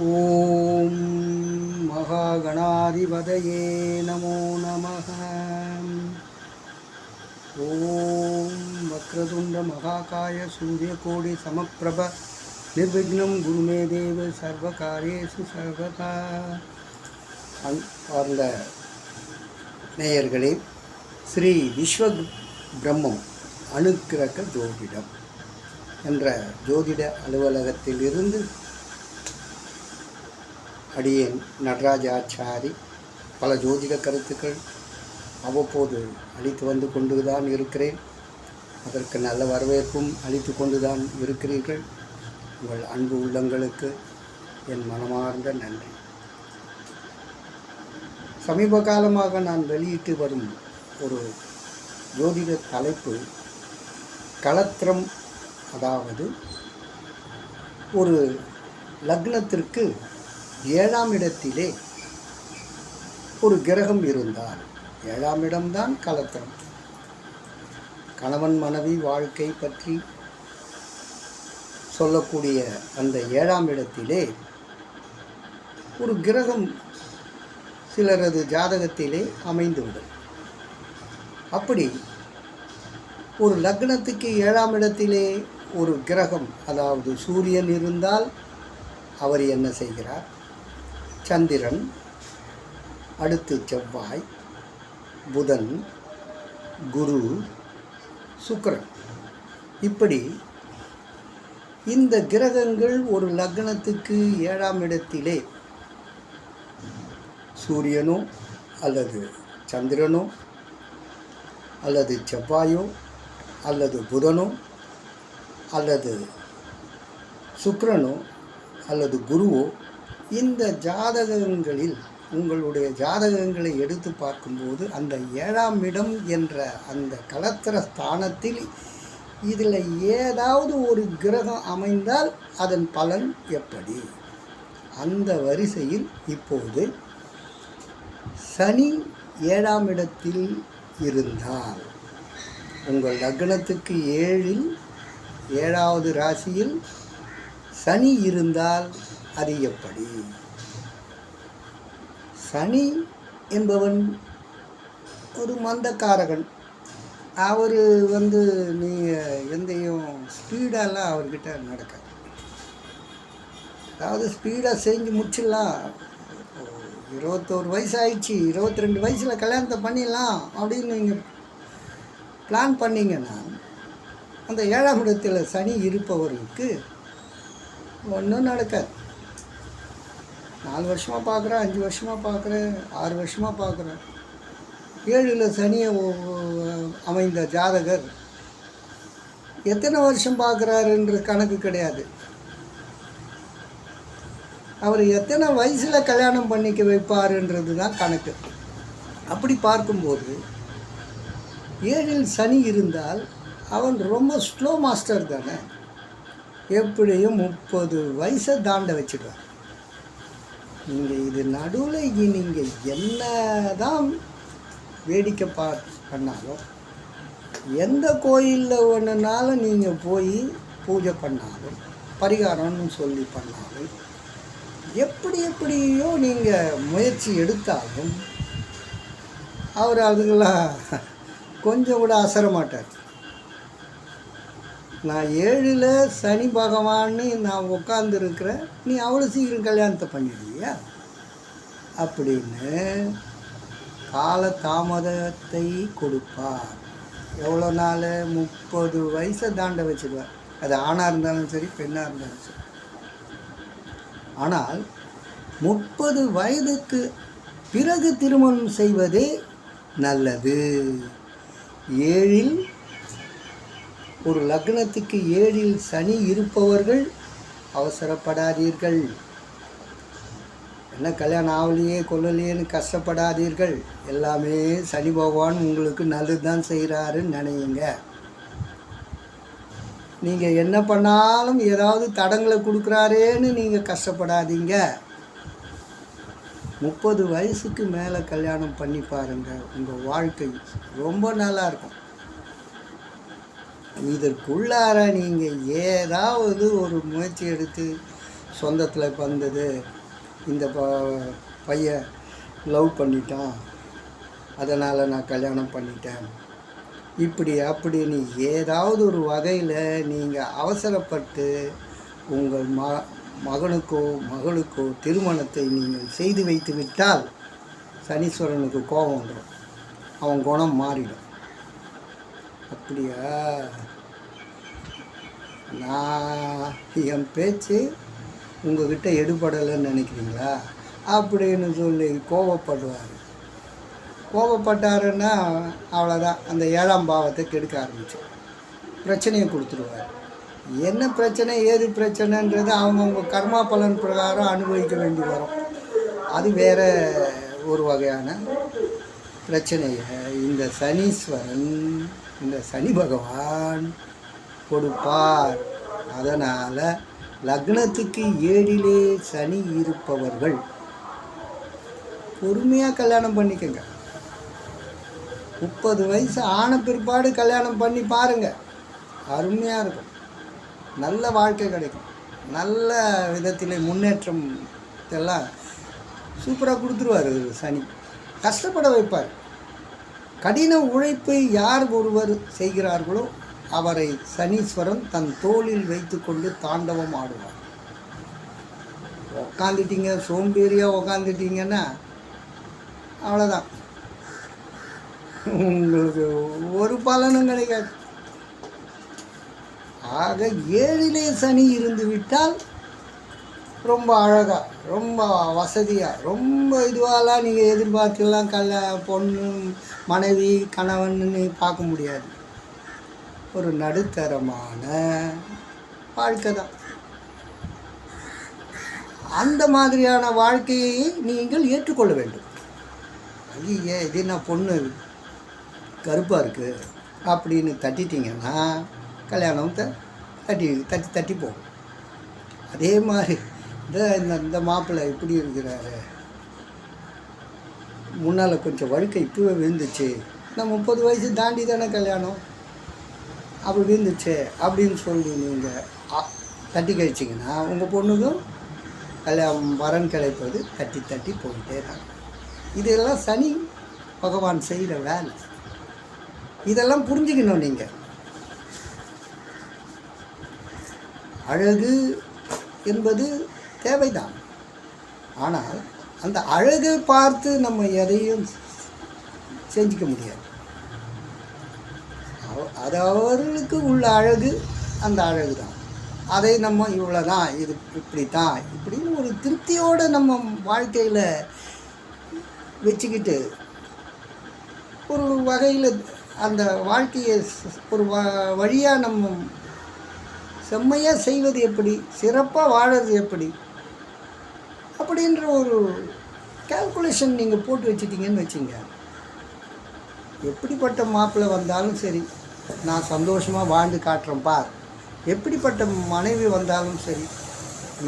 ஓம் மகாகணாதிபதயே நமோ நமः. ஓம் வக்ரதுண்ட மகாகாய சூரியகோடி சமப்பிரப நிர்விக்னம் குருமே தேவ சர்வகாரியேஷு சர்வதா. அந்த நேயர்களே, ஸ்ரீ விஸ்வ பிரம்மம் அனுக்கிரக ஜோதிடம் என்ற ஜோதிட அலுவலகத்திலிருந்து அடியேன் நடராஜாச்சாரி பல ஜோதிட கருத்துக்கள் அவ்வப்போது அளித்து வந்து கொண்டுதான் இருக்கிறேன். அதற்கு நல்ல வரவேற்பும் அளித்து கொண்டுதான் இருக்கிறீர்கள். உங்கள் அன்பு உள்ளங்களுக்கு என் மனமார்ந்த நன்றி. சமீப காலமாக நான் வெளியிட்டு வரும் ஒரு ஜோதிட தலைப்பு களத்திரம். அதாவது ஒரு லக்னத்திற்கு 7ஆம் இடத்திலே ஒரு கிரகம் இருந்தால் 7ஆம் இடம்தான் களத்திரம். கணவன் மனைவி வாழ்க்கை பற்றி சொல்லக்கூடிய அந்த 7ஆம் இடத்திலே ஒரு கிரகம் சிலரது ஜாதகத்திலே அமைந்துவிடும். அப்படி ஒரு லக்னத்துக்கு 7ஆம் இடத்திலே ஒரு கிரகம், அதாவது சூரியன் இருந்தால் அவர் என்ன செய்கிறார்? சந்திரன், அடுத்து செவ்வாய், புதன், குரு, சுக்கிரன், இப்படி இந்த கிரகங்கள் ஒரு லக்னத்துக்கு 7ஆம் இடத்திலே சூரியனோ அல்லது சந்திரனோ அல்லது செவ்வாயோ அல்லது புதனோ அல்லது சுக்கிரனோ அல்லது குருவோ, இந்த ஜாதகங்களில் உங்களுடைய ஜாதகங்களை எடுத்து பார்க்கும்போது அந்த 7ஆம் இடம் என்ற அந்த களத்திர ஸ்தானத்தில் இதில் ஏதாவது ஒரு கிரகம் அமைந்தால் அதன் பலன் எப்படி? அந்த வரிசையில் இப்போது சனி 7ஆம் இடத்தில் இருந்தால், உங்கள் லக்னத்துக்கு 7வது ராசியில் சனி இருந்தால் அது எப்படி? சனி என்பவன் ஒரு மந்தக்காரகன். அவர் நீங்கள் எந்தையும் ஸ்பீடாலாம் அவர்கிட்ட நடக்காது. அதாவது ஸ்பீடாக செஞ்சு முடிச்சிடலாம். 21 வயசு ஆயிடுச்சு, 22 வயசில் கல்யாணத்தை பண்ணிடலாம் அப்படின்னு நீங்கள் பிளான் பண்ணிங்கன்னா, அந்த 7ஆம் இடத்தில் சனி இருப்பவர்களுக்கு ஒன்றும் நடக்காது. 4 வருஷமாக பார்க்குறேன், 5 வருஷமாக பார்க்குறேன், 6 வருஷமாக பார்க்குறேன். 7ல் சனியை அமைந்த ஜாதகர் எத்தனை வருஷம் பார்க்குறாருன்ற கணக்கு கிடையாது. அவர் எத்தனை வயசில் கல்யாணம் பண்ணிக்க வைப்பாருன்றது தான் கணக்கு. அப்படி பார்க்கும்போது 7ல் சனி இருந்தால் அவன் ரொம்ப ஸ்லோ மாஸ்டர் தானே. எப்படியும் 30 வயசை தாண்ட வச்சுடுவார். நீங்கள் இது நடுவில் நீங்கள் என்ன தான் வேடிக்கை பண்ணாலும், எந்த கோயிலில் ஒன்றுனாலும் நீங்கள் போய் பூஜை பண்ணாலும், பரிகாரம்னு சொல்லி பண்ணாலும், எப்படியோ நீங்கள் முயற்சி எடுத்தாலும் அவர் அதுக்கெல்லாம் கொஞ்சம் கூட அசர மாட்டார். நான் 7ல் சனி பகவான்னு நான் உட்காந்துருக்கிறேன், நீ அவ்வளோ சீக்கிரம் கல்யாணத்தை பண்ணிடுவியா அப்படின்னு கால தாமதத்தை கொடுப்பார். எவ்வளோ நாள்? 30 வயசை தாண்ட வச்சுடுவார். அது ஆணாக இருந்தாலும் சரி, பெண்ணாக இருந்தாலும் சரி. ஆனால் 30 வயதுக்கு பிறகு திருமணம் செய்வதே நல்லது. 7ல் ஒரு லக்னத்துக்கு 7ல் சனி இருப்பவர்கள் அவசரப்படாதீர்கள். என்ன கல்யாணம் ஆகலையே கொள்ளலையேன்னு கஷ்டப்படாதீர்கள். எல்லாமே சனி பகவான் உங்களுக்கு நல்லது தான் செய்கிறாருன்னு நினையுங்க. நீங்கள் என்ன பண்ணாலும் ஏதாவது தடங்களை கொடுக்குறாரேன்னு நீங்கள் கஷ்டப்படாதீங்க. 30 வயசுக்கு மேலே கல்யாணம் பண்ணி பாருங்கள், உங்கள் வாழ்க்கை ரொம்ப நல்லா இருக்கும். இதற்குள்ளார நீங்கள் ஏதாவது ஒரு முயற்சி எடுத்து சொந்தத்தில் வந்தது, இந்த பையன் லவ் பண்ணிட்டான், அதனால் நான் கல்யாணம் பண்ணிட்டேன், இப்படி அப்படின்னு ஏதாவது ஒரு வகையில் நீங்கள் அவசரப்பட்டு உங்கள் மகனுக்கோ மகளுக்கோ திருமணத்தை நீங்கள் செய்து வைத்து விட்டால் சனீஸ்வரனுக்கு கோபம் வந்துடும், அவன் குணம் மாறிடும். அப்படியா? நான் என் பேச்சு உங்ககிட்ட எடுபடலைன்னு நினைக்கிறீங்களா அப்படின்னு சொல்லி கோபப்படுவார். கோபப்பட்டாருன்னா அவ்வளோதான், அந்த 7ஆம் பாவத்தை கெடுக்க ஆரம்பிச்சு பிரச்சனையை கொடுத்துருவார். என்ன பிரச்சனை ஏது பிரச்சனைன்றது அவங்கவுங்க கர்மா பலன் பிரகாரம் அனுபவிக்க வேண்டி வரும். அது வேறு ஒரு வகையான பிரச்சனையை இந்த சனீஸ்வரன், இந்த சனி பகவான் கொடுப்பார். அதனால் லக்னத்துக்கு 7லே சனி இருப்பவர்கள் பொறுமையாக கல்யாணம் பண்ணிக்கங்க. 30 வயசு ஆன பிற்பாடு கல்யாணம் பண்ணி பாருங்கள், அருமையாக இருக்கும், நல்ல வாழ்க்கை கிடைக்கும், நல்ல விதத்தில் முன்னேற்றம் இதெல்லாம் சூப்பராக கொடுத்துருவார் சனி. கஷ்டப்பட வைப்பார். கடின உழைப்பை யார் ஒருவர் செய்கிறார்களோ அவரை சனீஸ்வரன் தன் தோளில் வைத்து கொண்டு தாண்டவம் ஆடுவார். உக்காந்துட்டீங்க, சோம்பேறியாக உக்காந்துட்டீங்கன்னா அவ்வளோதான், உங்களுக்கு ஒரு பலனும் கிடைக்காது. ஆக 7லே சனி இருந்து விட்டால் ரொம்ப அழகாக, ரொம்ப வசதியாக, ரொம்ப இதுவாலாம் நீங்கள் எதிர்பார்த்துலாம் பொண்ணு மனைவி கணவன்னு பார்க்க முடியாது. ஒரு நடுத்தரமான வாழ்க்கை தான். அந்த மாதிரியான வாழ்க்கையை நீங்கள் ஏற்றுக்கொள்ள வேண்டும். ஐயே இது என்ன பொண்ணு கருப்பாக இருக்குது அப்படின்னு தட்டிட்டிங்கன்னா கல்யாணத்தை தட்டி போகும். அதே மாதிரி இந்த மாப்பிள்ளை இப்படி இருக்கிறாரு, முன்னால் கொஞ்சம் வழுக்கை இப்போவே விழுந்துச்சு, நான் 30 வயசு தாண்டி தானே கல்யாணம், அப்படி விழுந்துச்சு அப்படின்னு சொல்லி நீங்கள் தட்டி கழிச்சிங்கன்னா உங்கள் பொண்ணுக்கும் கல்யாணம் வரன் கிடைப்பது தட்டி போயிட்டே தான். இதெல்லாம் சனி பகவான் செய்கிற வேலை. இதெல்லாம் புரிஞ்சுக்கணும் நீங்கள். அழகு என்பது தேவைதான், ஆனால் அந்த அழகை பார்த்து நம்ம எதையும் செஞ்சிக்க முடியாது. அது அவர்களுக்கு உள்ள அழகு அந்த அழகு தான். அதை நம்ம இவ்வளோதான், இது இப்படித்தான் இப்படின்னு ஒரு திருப்தியோடு நம்ம வாழ்க்கையில் வச்சுக்கிட்டு ஒரு வகையில் அந்த வாழ்க்கையை ஒரு வழியாக நம்ம செம்மையாக செய்வது எப்படி, சிறப்பாக வாழறது எப்படி அப்படின்ற ஒரு கால்குலேஷன் நீங்கள் போட்டு வச்சுட்டிங்கன்னு வச்சுங்க, எப்படிப்பட்ட மாப்பிள்ளை வந்தாலும் சரி நான் சந்தோஷமாக வாழ்ந்து காட்டுறேன் பார், எப்படிப்பட்ட மனைவி வந்தாலும் சரி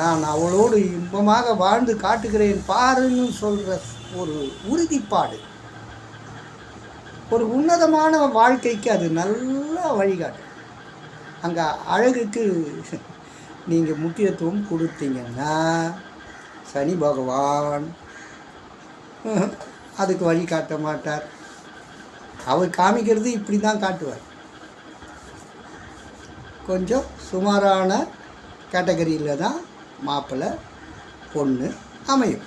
நான் அவளோடு இன்பமாக வாழ்ந்து காட்டுகிறேன் பாருன்னு சொல்கிற ஒரு உறுதிப்பாடு ஒரு உன்னதமான வாழ்க்கைக்கு அது நல்லா வழிகாட்டும். அங்கே அழகுக்கு நீங்கள் முக்கியத்துவம் கொடுத்தீங்கன்னா சனி பகவான் அதுக்கு வழி காட்ட மாட்டார். அவர் காமிக்கிறது இப்படி தான் காட்டுவார். கொஞ்சம் சுமாரான கேட்டகரியில் தான் மாப்பிள்ளை பொண்ணு அமையும்.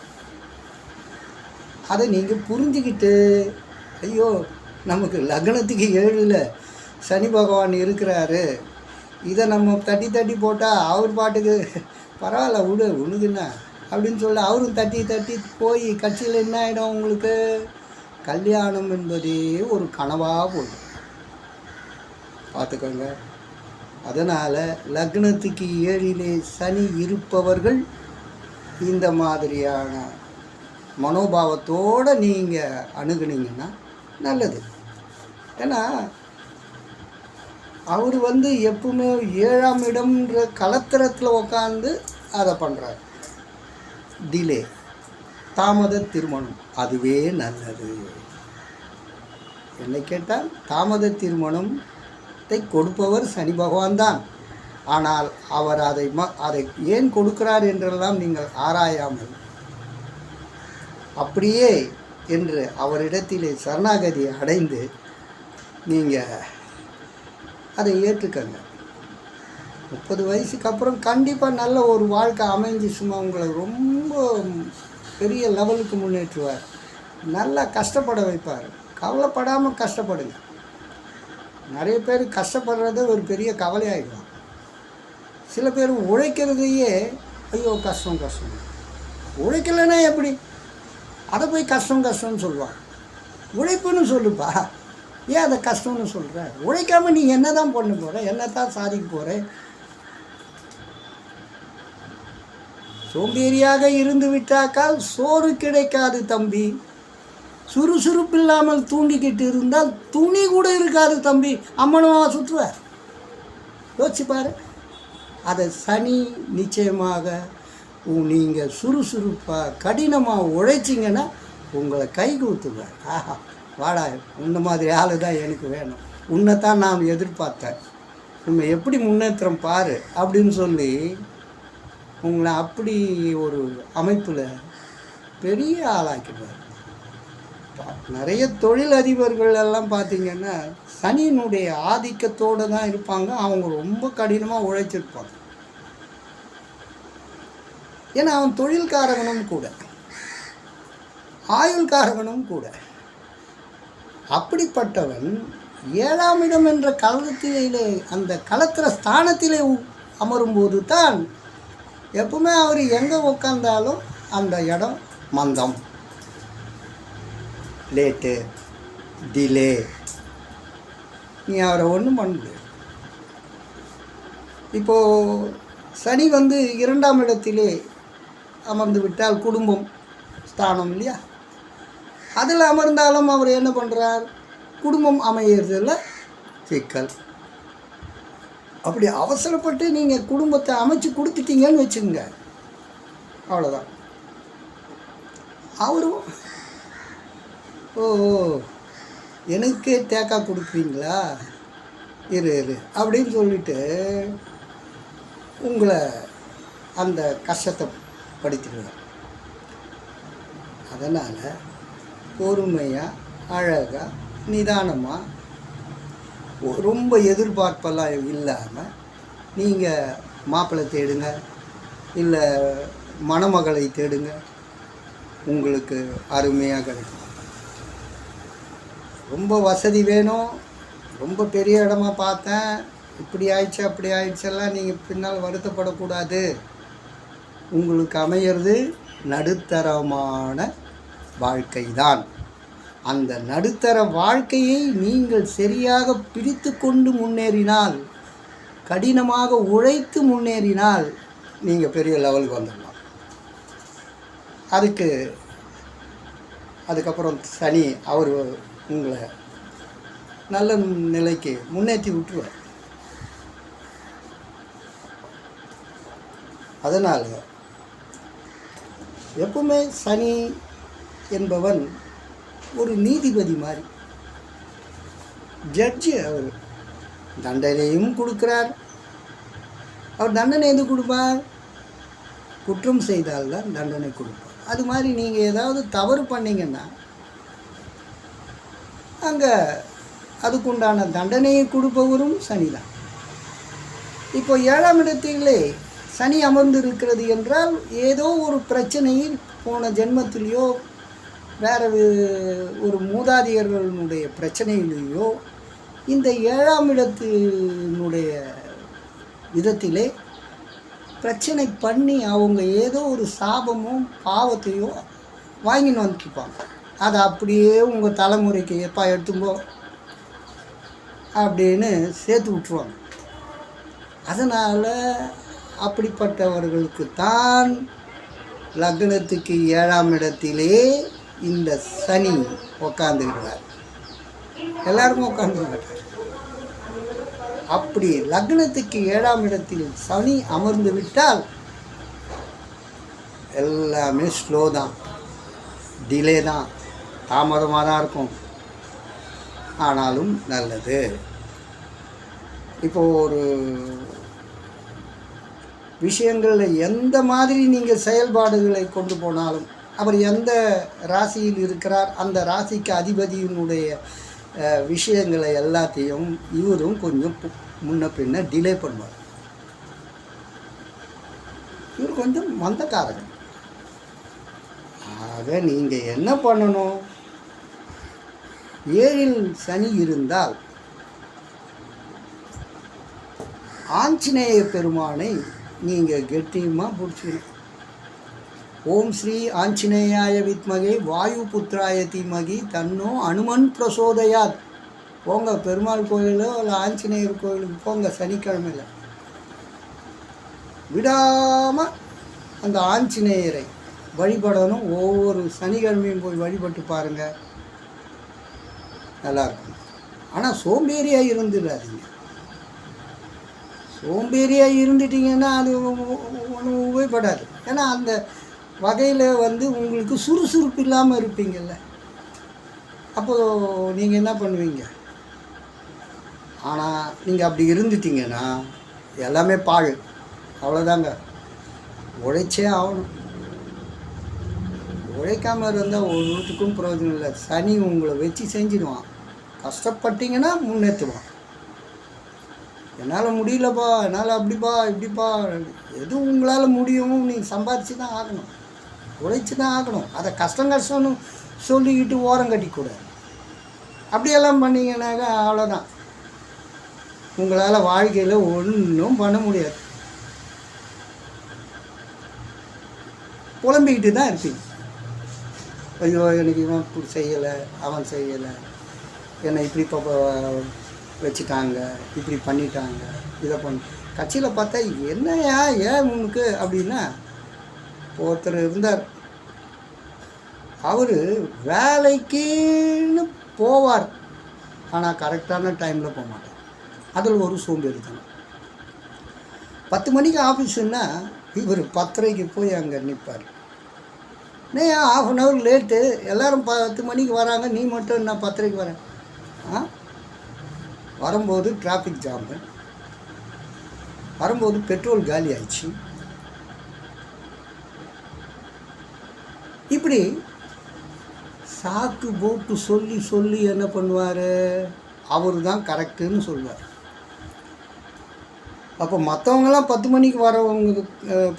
அதை நீங்கள் புரிஞ்சுக்கிட்டு, ஐயோ நமக்கு லக்னத்துக்கு 7ல் சனி பகவான் இருக்கிறாரு, இதை நம்ம தட்டி போட்டால் அவர் பாட்டுக்கு பரவாயில்ல விடு உனக்குன்னா அப்படின்னு சொல்ல அவரும் தட்டி போய் கட்சியில் என்ன ஆகிடும், உங்களுக்கு கல்யாணம் என்பதே ஒரு கனவாக போடும். பார்த்துக்கோங்க. அதனால் லக்னத்துக்கு 7லே சனி இருப்பவர்கள் இந்த மாதிரியான மனோபாவத்தோடு நீங்கள் அணுகுனீங்கன்னா நல்லது. ஏன்னா அவர் எப்பவுமே 7ஆம் இடம்ன்ற கலத்திரத்தில் உட்காந்து அதை பண்ணுறார். டிலே, தாமத திருமணம், அதுவே நல்லது. என்னை கேட்டால் தாமத திருமணத்தை கொடுப்பவர் சனி பகவான் தான். ஆனால் அவர் அதை ஏன் கொடுக்கிறார் என்றெல்லாம் நீங்கள் ஆராயாமல் அப்படியே என்று அவரிடத்திலே சரணாகதி அடைந்து நீங்கள் அதை ஏற்றுக்கங்க. 30 வயசுக்கு அப்புறம் கண்டிப்பாக நல்ல ஒரு வாழ்க்கை அமைஞ்சு சும்மா உங்களை ரொம்ப பெரிய லெவலுக்கு முன்னேற்றுவார், நல்லா கஷ்டப்பட வைப்பார். கவலைப்படாமல் கஷ்டப்படுங்க. நிறைய பேர் கஷ்டப்படுறத ஒரு பெரிய கவலையாகிடுவாங்க. சில பேர் உழைக்கிறதையே ஐயோ கஷ்டம் கஷ்டம், உழைக்கலைன்னா எப்படி, அதை போய் கஷ்டம் கஷ்டம்னு சொல்லுவாங்க. உழைப்புன்னு சொல்லுப்பா, ஏன் அதை கஷ்டம்னு சொல்கிற? உழைக்காமல் நீ என்ன தான் பண்ண போகிற, என்ன தான் சாதிக்க போகிற? சோம்பேறியாக இருந்து விட்டாக்கால் சோறு கிடைக்காது தம்பி. சுறுசுறுப்பு இல்லாமல் தூங்கிக்கிட்டு இருந்தால் துணி கூட இருக்காது தம்பி. அம்மனமாக சுற்றுவார். யோசிச்சுப்பார். அதை சனி நிச்சயமாக நீங்கள் சுறுசுறுப்பாக கடினமாக உழைச்சிங்கன்னா உங்களை கை கூத்துவார். ஆஹா வாடா, இந்த மாதிரி ஆள் தான் எனக்கு வேணும், உன்னைத்தான் நான் எதிர்பார்த்தேன், உன்னை எப்படி முன்னேற்றம் பாரு அப்படின்னு சொல்லி உங்களை அப்படி ஒரு அமைப்பில் பெரிய ஆளாக்கிடுவார். நிறைய தொழில் அதிபர்கள் எல்லாம் பார்த்திங்கன்னா சனியினுடைய ஆதிக்கத்தோடு தான் இருப்பாங்க. அவங்க ரொம்ப கடினமாக உழைச்சிருப்பாங்க. ஏன்னா அவன் தொழில்காரகனும் கூட, ஆயுள்காரகனும் கூட. அப்படிப்பட்டவன் 7ஆம் இடம் என்ற களத்திலே, அந்த களத்திர ஸ்தானத்திலே அமரும்போது தான் எப்பவுமே அவர் எங்கே உட்காந்தாலும் அந்த இடம் மந்தம், லேட்டு, டிலே. நீ அவரை ஒன்றும் பண்ண முடியாது. இப்போது சனி 2ஆம் இடத்திலே அமர்ந்து விட்டால் குடும்பம் ஸ்தானம் இல்லையா, அதில் அமர்ந்தாலும் அவர் என்ன பண்ணுறார், குடும்பம் அமையிறதில்ல சிக்கல். அப்படி அவசரப்பட்டு நீங்கள் குடும்பத்தை அமைச்சு கொடுத்துட்டீங்கன்னு வச்சுங்க, அவ்வளோதான். அவரும் ஓ எனக்கே தேக்கா கொடுக்குறீங்களா, இரு அப்படின்னு சொல்லிட்டு உங்களை அந்த கஷ்டத்தை படுத்திடுவார். அதனால் பொறுமையாக அழகாக நிதானமாக ரொம்ப எதிர்பார்ப்பெல்லாம் இல்லாமல் நீங்கள் மாப்பிள்ளை தேடுங்க, இல்லை மணமகளை தேடுங்க, உங்களுக்கு அருமையாக கிடைக்கும். ரொம்ப வசதி வேணும், ரொம்ப பெரிய இடமா பார்த்தேன், இப்படி ஆயிடுச்சு அப்படி ஆயிடுச்செல்லாம் நீங்கள் பின்னால் வருத்தப்படக்கூடாது. உங்களுக்கு அமையிறது நடுத்தரமான வாழ்க்கை தான். அந்த நடுத்தர வாழ்க்கையை நீங்கள் சரியாக பிரித்து கொண்டு முன்னேறினால், கடினமாக உழைத்து முன்னேறினால் நீங்கள் பெரிய லெவலுக்கு வந்துடலாம். அதுக்கப்புறம் சனி அவர் உங்களை நல்ல நிலைக்கு முன்னேற்றி விட்டுருவார். அதனால் எப்பவுமே சனி என்பவன் ஒரு நீதிபதி மாதிரி, ஜட்ஜு. அவர் தண்டனையும் கொடுக்குறார். அவர் தண்டனை எது கொடுப்பார், குற்றம் செய்தால்தான் தண்டனை கொடுப்பார். அது மாதிரி நீங்கள் ஏதாவது தவறு பண்ணிங்கன்னா அங்கே அதுக்குண்டான தண்டனையை கொடுப்பவரும் சனி தான். இப்போ 7ஆம் இடத்திலே சனி அமர்ந்து இருக்கிறது என்றால் ஏதோ ஒரு பிரச்சனையில் போன ஜென்மத்திலேயோ வேறு ஒரு மூதாதையர்களுடைய பிரச்சனையிலேயோ இந்த 7ஆம் இடத்தினுடைய விதத்திலே பிரச்சனை பண்ணி அவங்க ஏதோ ஒரு சாபமோ பாவத்தையோ வாங்கின்னு வந்துருப்பாங்க. அதை அப்படியே உங்கள் தலைமுறைக்கு எப்பா எடுத்துங்கோ அப்படின்னு சேர்த்து விட்ருவாங்க. அதனால் அப்படிப்பட்டவர்களுக்கு தான் லக்னத்துக்கு 7ஆம் இடத்திலே இந்த சனி உக்காந்துக்கிறார். எல்லாருக்கும் உட்காந்து மாட்டார். அப்படி லக்னத்துக்கு 7ஆம் இடத்தில் சனி அமர்ந்து விட்டால் எல்லாமே ஸ்லோ தான், டிலே தான், தாமதமாக தான் இருக்கும். ஆனாலும் நல்லது. இப்போது ஒரு விஷயங்களில் எந்த மாதிரி நீங்கள் செயல்பாடுகளை கொண்டு போனாலும், அவர் எந்த ராசியில் இருக்கிறார், அந்த ராசிக்கு அதிபதியினுடைய விஷயங்களை எல்லாத்தையும் இவரும் கொஞ்சம் முன்ன பின்ன டிலே பண்ணுவார். இவர் கொஞ்சம் மந்தக்காரங்க. ஆக நீங்கள் என்ன பண்ணணும், 7ல் சனி இருந்தால் ஆஞ்சநேய பெருமானை நீங்கள் கெட்டியமாக பிடிச்சிக்கணும். ஓம் ஸ்ரீ ஆஞ்சநேயாய வித்மகே வாயு புத்திராய தீமகி தன்னோ அனுமன் பிரசோதயாத். போங்க, பெருமாள் கோயிலோ இல்லை ஆஞ்சநேயர் கோயிலுக்கு போங்க. சனிக்கிழமையில் விடாமல் அந்த ஆஞ்சநேயரை வழிபடணும். ஒவ்வொரு சனிக்கிழமையும் போய் வழிபட்டு பாருங்கள், நல்லாயிருக்கும். ஆனால் சோம்பேறியாக இருந்துடாதீங்க. சோம்பேறியாக இருந்துட்டிங்கன்னா அது ஒன்றும் உபயோகப்படாது. ஏன்னா அந்த வகையில் உங்களுக்கு சுறுசுறுப்பு இல்லாமல் இருப்பீங்கள்ல, அப்போது நீங்கள் என்ன பண்ணுவீங்க? ஆனால் நீங்கள் அப்படி இருந்துட்டிங்கன்னா எல்லாமே பாழ், அவ்வளோதாங்க. உழைச்சே ஆகணும். உழைக்காமல் இருந்தால் ஒருத்துக்கும் பிரயோஜனம் இல்லை. சனி உங்களை வச்சு செஞ்சிடுவான். கஷ்டப்பட்டீங்கன்னா முன்னேற்றுவான். என்னால் முடியலப்பா, என்னால் அப்படிப்பா இப்படிப்பா, எது உங்களால் முடியும், நீங்கள் சம்பாதிச்சு தான் ஆகணும், உழைச்சி தான் ஆகணும். அதை கஷ்டம்னு சொல்லிக்கிட்டு ஓரம் கட்டிக்கூடாது. அப்படியெல்லாம் பண்ணிங்கன்னாக்கா அவ்வளோதான், உங்களால் வாழ்க்கையில் ஒன்றும் பண்ண முடியாது. புலம்பிக்கிட்டு தான் இருப்பீங்க. ஐயோ எனக்கு இவன் செய்யலை, அவன் செய்யலை, என்னை இப்படி வச்சுட்டாங்க, இப்படி பண்ணிட்டாங்க, இதை கட்சியில் பார்த்தா என்னையா ஏன் உனக்கு அப்படின்னா, ஒருத்தர் இருந்தார். அவர் வேலைக்குன்னு போவார், ஆனால் கரெக்டான டைமில் போக மாட்டார். அதில் ஒரு சோம்பேறித்தனம். 10 மணிக்கு ஆஃபீஸுன்னா இவர் 10:30க்கு போய் அங்கே நிற்பார். நீ 1/2 hour லேட்டு, எல்லோரும் 10 மணிக்கு வராங்க, நீ மட்டும் நான் 10:30க்கு வரேன். வரும்போது டிராஃபிக் ஜாமு, வரும்போது பெட்ரோல் காலி ஆயிடுச்சு. இப்படி சாக்கு போட்டு சொல்லி சொல்லி என்ன பண்ணுவார், அவர் தான் கரெக்டுன்னு சொல்லுவார். அப்போ மற்றவங்களாம் 10 மணிக்கு வரவங்க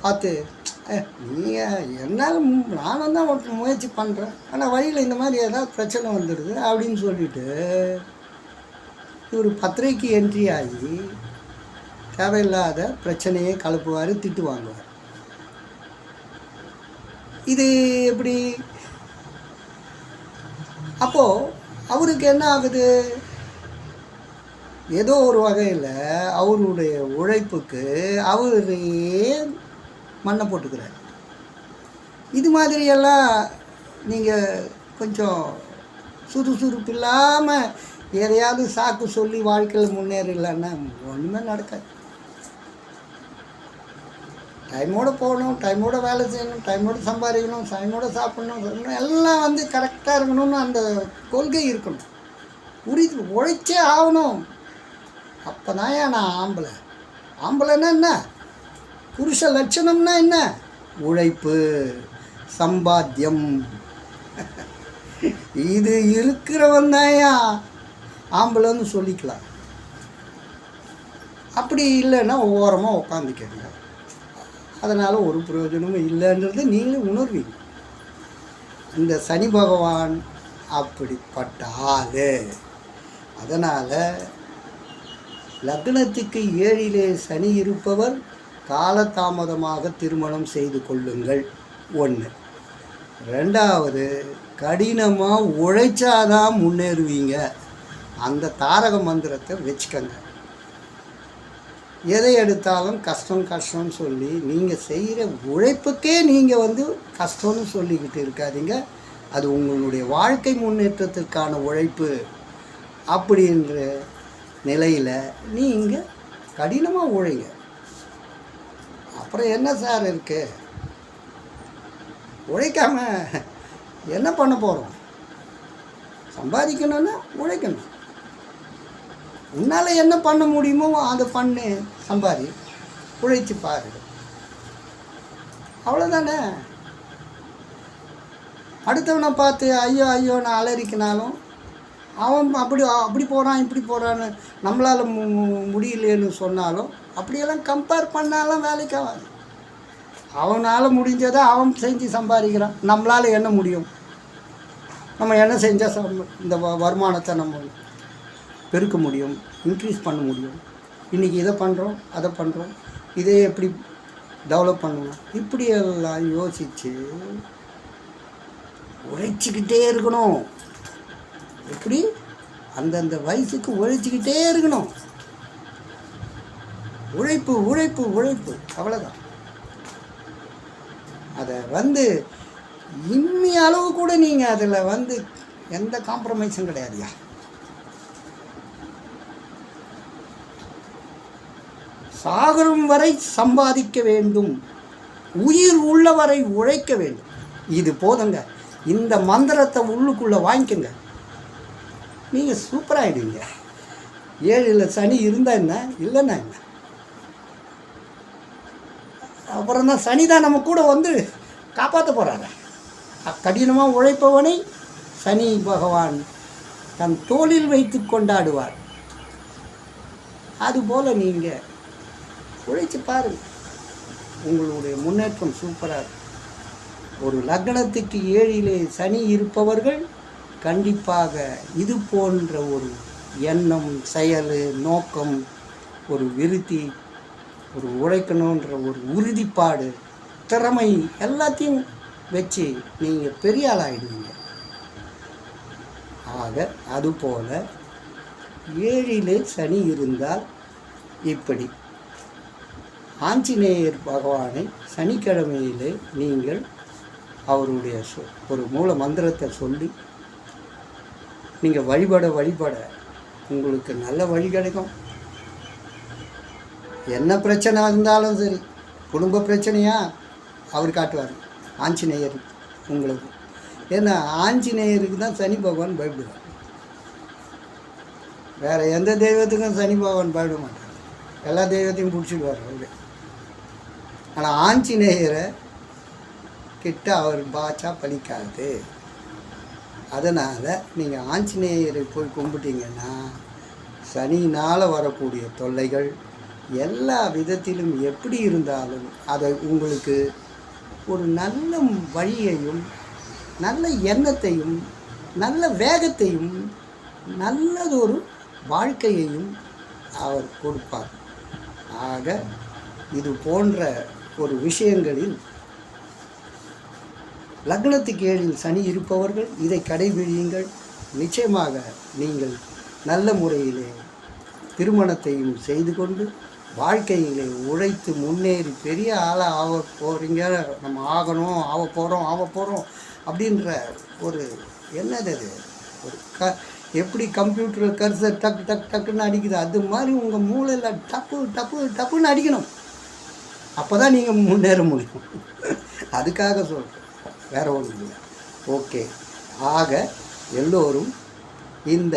பார்த்து, நீங்கள் என்னால் நானும் தான் முயற்சி பண்ணுறேன், ஆனால் வழியில் இந்த மாதிரி ஏதாவது பிரச்சனை வந்துடுது அப்படின்னு சொல்லிட்டு இவர் 10:30க்கு என்ட்ரி ஆகி தேவையில்லாத பிரச்சனையை கலப்புவார், திட்டு வாங்குவார். இது எப்படி? அப்போது அவருக்கு என்ன ஆகுது, ஏதோ ஒரு வகையில் அவருடைய உழைப்புக்கு அவரே மண்ணை போட்டுக்கிறார். இது மாதிரியெல்லாம் நீங்கள் கொஞ்சம் சுறுசுறுப்பு இல்லாமல் எதையாவது சாக்கு சொல்லி வாழ்க்கையில் முன்னேறலைன்னா ஒன்றுமே நடக்காது. டைமோடு போகணும், டைமோடு வேலை செய்யணும், டைமோடு சம்பாதிக்கணும், டைமோடு சாப்பிட்ணும், எல்லாம் கரெக்டாக இருக்கணும்னு அந்த கொள்கை இருக்கணும். உழைச்சே ஆகணும். அப்போ தான் நான் ஆம்பளை. ஆம்பளைன்னா என்ன, புருஷ லட்சணம்னா என்ன, உழைப்பு, சம்பாத்தியம். இது இருக்கிறவன் தாயா ஆம்பளைன்னு சொல்லிக்கலாம். அப்படி இல்லைன்னா ஓரமாக உட்காந்துக்கங்க. அதனால் ஒரு பிரயோஜனமும் இல்லைன்றது நீங்களே உணர்வீங்க. இந்த சனி பகவான் அப்படிப்பட்ட ஆள். அதனால் லக்னத்துக்கு 7லே சனி இருப்பவர் காலதாமதமாக திருமணம் செய்து கொள்ளுங்கள். 1. 2வது, கடினமாக உழைச்சாதான் முன்னேறுவீங்க. அந்த தாரக மந்திரத்தை வச்சுக்கங்க. எதை எடுத்தாலும் கஷ்டம் கஷ்டம்னு சொல்லி நீங்கள் செய்கிற உழைப்புக்கே நீங்கள் கஷ்டம்னு சொல்லிக்கிட்டு இருக்காதீங்க. அது உங்களுடைய வாழ்க்கை முன்னேற்றத்திற்கான உழைப்பு. அப்படின்ற நிலையில் நீங்கள் கடினமாக உழைங்க. அப்புறம் என்ன சார் இருக்குது, உழைக்காம என்ன பண்ண போகிறோம்? சம்பாதிக்கணும்னா உழைக்கணும். உன்னால் என்ன பண்ண முடியுமோ அதை பண்ணு, சம்பாதி, உழைச்சி பாரு. அவ்வளோதானே. அடுத்தவனை பார்த்து ஐயோ ஐயோ நான் அலறிக்கினாலும் அவன் அப்படி போகிறான் இப்படி போகிறான்னு நம்மளால் முடியலேன்னு சொன்னாலும் அப்படியெல்லாம் கம்பேர் பண்ணாலும் வேலைக்கு ஆகாது. அவனால் முடிஞ்சதை அவன் செஞ்சு சம்பாதிக்கிறான். நம்மளால் என்ன முடியும்? நம்ம என்ன செஞ்சால் இந்த வருமானத்தை நம்ம பெருக்க முடியும், இன்க்ரீஸ் பண்ண முடியும். இன்றைக்கி இதை பண்ணுறோம், அதை பண்ணுறோம், இதே எப்படி டெவலப் பண்ணணும், இப்படியெல்லாம் யோசித்து உழைச்சிக்கிட்டே இருக்கணும். எப்படி அந்தந்த வயசுக்கு உழைச்சிக்கிட்டே இருக்கணும். உழைப்பு உழைப்பு உழைப்பு, அவ்வளோதான். அதை இன்னி அளவு கூட நீங்கள் அதில் எந்த காம்ப்ரமைஸும் கிடையாதுயா. சாகரும் வரை சம்பாதிக்க வேண்டும், உயிர் உள்ளவரை உழைக்க வேண்டும். இது போதுங்க. இந்த மந்திரத்தை உள்ளுக்குள்ளே வாங்கிக்கோங்க, நீங்கள் சூப்பராகிடுவீங்க. 7ல் சனி இருந்தால் என்ன, இல்லைன்னா என்ன? அப்புறம் தான் சனி தான் நம்ம கூட காப்பாற்ற போகிறாங்க. கடினமாக உழைப்பவனை சனி பகவான் தன் தோளில் வைத்து கொண்டாடுவார். அதுபோல் நீங்கள் உழைச்சி பாருங்கள், உங்களுடைய முன்னேற்றம் சூப்பராக இருக்கும். ஒரு லக்னத்துக்கு 7ல் சனி இருப்பவர்கள் கண்டிப்பாக இது போன்ற ஒரு எண்ணம், செயல், நோக்கம், ஒரு விருத்தி, ஒரு உழைக்கணுன்ற ஒரு உறுதிப்பாடு, திறமை எல்லாத்தையும் வச்சு நீங்கள் பெரிய ஆளாகிடுவீங்க. ஆக அதுபோல் 7ல் சனி இருந்தால் இப்படி ஆஞ்சநேயர் பகவானை சனிக்கிழமையிலே நீங்கள் அவருடைய ஒரு மூல மந்திரத்தை சொல்லி நீங்கள் வழிபட உங்களுக்கு நல்ல வழி கிடைக்கும். என்ன பிரச்சனை இருந்தாலும் சரி, குடும்ப பிரச்சனையா அவர் காட்டுவார் ஆஞ்சநேயர் உங்களுக்கு. ஏன்னா ஆஞ்சநேயருக்கு தான் சனி பகவான் பயப்படுவார். வேறு எந்த தெய்வத்துக்கும் சனி பகவான் பயப்பட மாட்டார், எல்லா தெய்வத்தையும் பிடிச்சிடுவார் அவரு. ஆனால் ஆஞ்சநேயரை கிட்ட அவர் பாச்சா பலிக்காது. அதனால் நீங்கள் ஆஞ்சநேயரை போய் கும்பிட்டீங்கன்னா சனினால் வரக்கூடிய தொல்லைகள் எல்லா விதத்திலும் எப்படி இருந்தாலும் அதை உங்களுக்கு ஒரு நல்ல வழியையும் நல்ல எண்ணத்தையும் நல்ல வேகத்தையும் நல்லதொரு வாழ்க்கையையும் அவர் கொடுப்பார். ஆக இது போன்ற ஒரு விஷயங்களில் லக்னத்துக்கு 7ல் சனி இருப்பவர்கள் இதை கடைபிடியுங்கள். நிச்சயமாக நீங்கள் நல்ல முறையிலே திருமணத்தையும் செய்து கொண்டு வாழ்க்கையிலே உழைத்து முன்னேறி பெரிய ஆளாக ஆக போகிறீங்க. நம்ம ஆக போகிறோம் அப்படின்ற ஒரு என்னது அது, ஒரு எப்படி கம்ப்யூட்டர் கர்சர் டக்குன்னு அடிக்குது, அது மாதிரி உங்கள் மூளையில் டப்புன்னு அடிக்கணும். அப்போ தான் நீங்கள் முன்னேற முடியும். அதுக்காக சொல்கிறேன், வேறு ஒன்றும் இல்லை. ஓகே. ஆக எல்லோரும் இந்த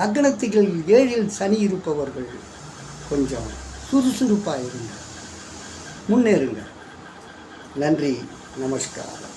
லக்னத்துக்கு 7ல் சனி இருப்பவர்கள் கொஞ்சம் சுறுசுறுப்பாக இருங்க, முன்னேறுங்க. நன்றி, நமஸ்காரம்.